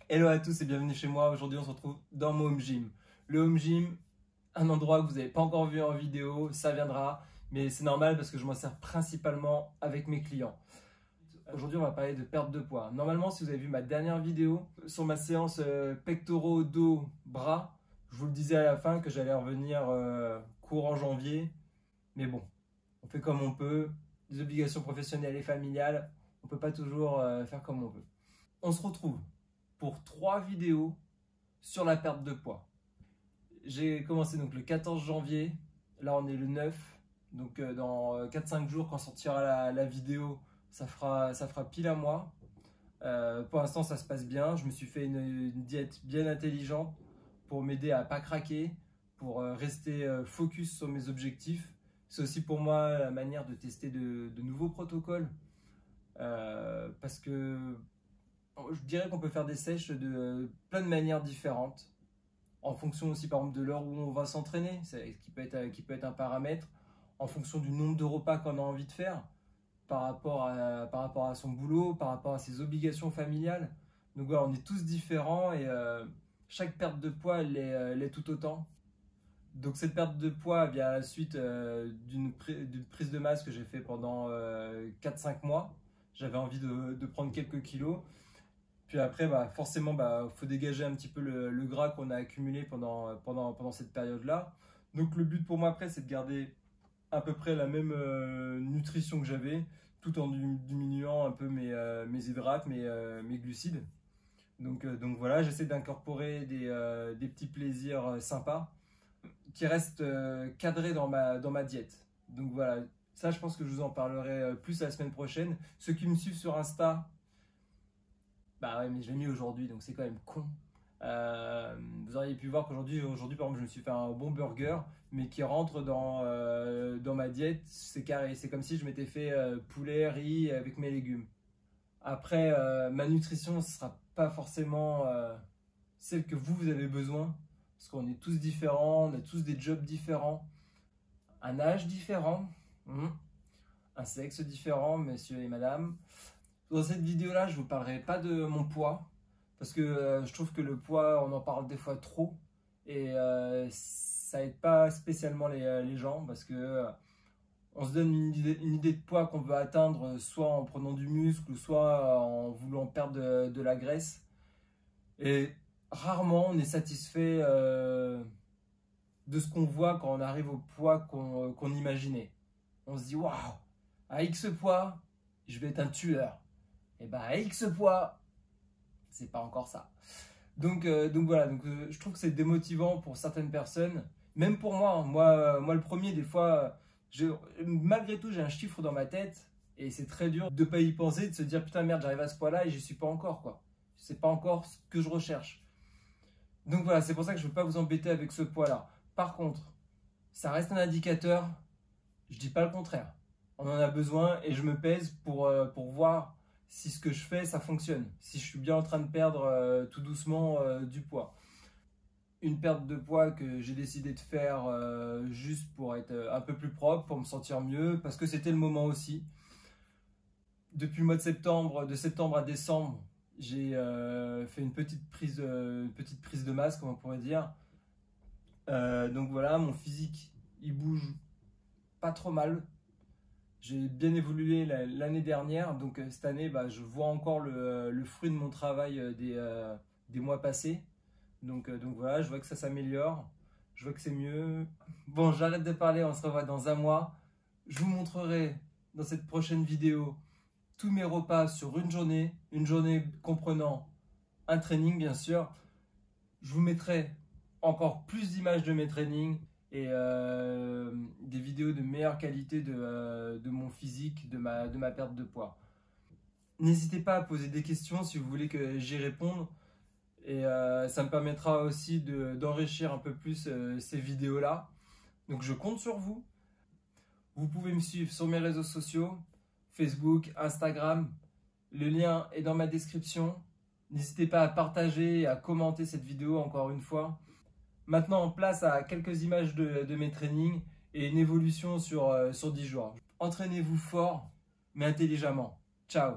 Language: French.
Hello à tous et bienvenue chez moi. Aujourd'hui on se retrouve dans mon home gym. Le home gym, un endroit que vous n'avez pas encore vu en vidéo, ça viendra. Mais c'est normal parce que je m'en sers principalement avec mes clients. Aujourd'hui on va parler de perte de poids. Normalement si vous avez vu ma dernière vidéo sur ma séance pectoraux, dos, bras, je vous le disais à la fin que j'allais revenir courant janvier. Mais bon, on fait comme on peut. Des obligations professionnelles et familiales, on ne peut pas toujours faire comme on veut. On se retrouve pour 3 vidéos sur la perte de poids. J'ai commencé donc le 14 janvier, là on est le 9, donc dans 4-5 jours quand sortira la vidéo, ça fera pile un mois. Pour l'instant ça se passe bien, je me suis fait une diète bien intelligente pour m'aider à ne pas craquer, pour rester focus sur mes objectifs. C'est aussi pour moi la manière de tester de nouveaux protocoles, parce que je dirais qu'on peut faire des sèches de plein de manières différentes, en fonction aussi par exemple de l'heure où on va s'entraîner, qui peut être un paramètre, en fonction du nombre de repas qu'on a envie de faire, par rapport à son boulot, par rapport à ses obligations familiales. Donc voilà, on est tous différents et chaque perte de poids l'est tout autant. Donc cette perte de poids vient à la suite d'une prise de masse que j'ai fait pendant 4-5 mois. J'avais envie de prendre quelques kilos. Puis après, forcément, faut dégager un petit peu le gras qu'on a accumulé pendant cette période-là. Donc le but pour moi après, c'est de garder à peu près la même nutrition que j'avais, tout en diminuant un peu mes hydrates, mes glucides. Donc voilà, j'essaie d'incorporer des petits plaisirs sympas qui restent cadrés dans ma diète. Donc voilà, ça je pense que je vous en parlerai plus la semaine prochaine. Ceux qui me suivent sur Insta, bah ouais, mais je l'ai mis aujourd'hui, donc c'est quand même con. Vous auriez pu voir qu'aujourd'hui, par exemple, je me suis fait un bon burger, mais qui rentre dans ma diète, c'est carré. C'est comme si je m'étais fait poulet, riz avec mes légumes. Après, ma nutrition, ce ne sera pas forcément celle que vous avez besoin, parce qu'on est tous différents, on a tous des jobs différents, un âge différent, un sexe différent, messieurs et madame. Dans cette vidéo-là, je ne vous parlerai pas de mon poids, parce que je trouve que le poids, on en parle des fois trop, et ça aide pas spécialement les gens, parce que on se donne une idée de poids qu'on veut atteindre, soit en prenant du muscle, ou soit en voulant perdre de la graisse. Et rarement on est satisfait de ce qu'on voit quand on arrive au poids qu'on imaginait. On se dit, waouh, à X poids, je vais être un tueur. Et à X poids, c'est pas encore ça. Donc voilà, je trouve que c'est démotivant pour certaines personnes, même pour moi. Moi le premier, des fois, malgré tout, j'ai un chiffre dans ma tête et c'est très dur de ne pas y penser, de se dire putain merde, j'arrive à ce poids-là et j'y suis pas encore, quoi. C'est pas encore ce que je recherche. Donc voilà, c'est pour ça que je ne veux pas vous embêter avec ce poids-là. Par contre, ça reste un indicateur, je dis pas le contraire. On en a besoin et je me pèse pour voir si ce que je fais, ça fonctionne. Si je suis bien en train de perdre tout doucement du poids. Une perte de poids que j'ai décidé de faire juste pour être un peu plus propre, pour me sentir mieux, parce que c'était le moment aussi. Depuis le mois de septembre à décembre, j'ai fait une petite prise de masse, comme on pourrait dire. Donc voilà, mon physique, il bouge pas trop mal. J'ai bien évolué l'année dernière, donc cette année, je vois encore le fruit de mon travail des mois passés. Donc voilà, je vois que ça s'améliore, je vois que c'est mieux. Bon, j'arrête de parler, on se revoit dans un mois. Je vous montrerai dans cette prochaine vidéo tous mes repas sur une journée comprenant un training bien sûr. Je vous mettrai encore plus d'images de mes trainings et des vidéos de meilleure qualité de mon physique, de ma perte de poids. N'hésitez pas à poser des questions si vous voulez que j'y réponde. Et ça me permettra aussi d'enrichir un peu plus ces vidéos-là. Donc je compte sur vous. Vous pouvez me suivre sur mes réseaux sociaux, Facebook, Instagram. Le lien est dans ma description. N'hésitez pas à partager et à commenter cette vidéo encore une fois. Maintenant, place à quelques images de mes trainings et une évolution sur 10 jours. Entraînez-vous fort, mais intelligemment. Ciao!